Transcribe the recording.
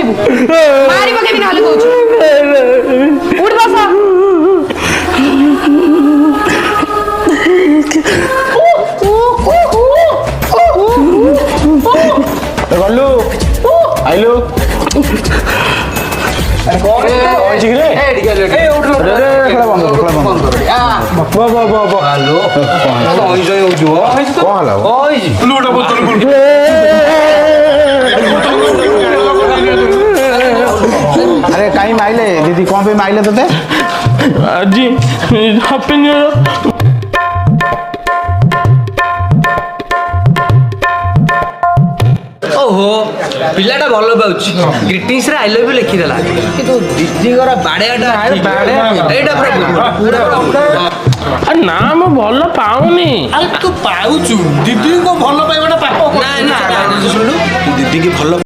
मारी पकेबी नहले कहूछु उठ बस गलू आइलू अरे कहीं माइले दीदी कौन पे माइले तो आज हैप्पी न्यू ईयर। ओहो पिलाटा भल पाउछि ग्रीटिंग्स रे आई लव यू लिखि देला किंतु दीदी गरा बाड़ेटा एटा पूरा ना मैं भल पाऊनी। तू पाउचु दीदी को भल पाइबाटा पाप ना ना सुनु दीदी की भल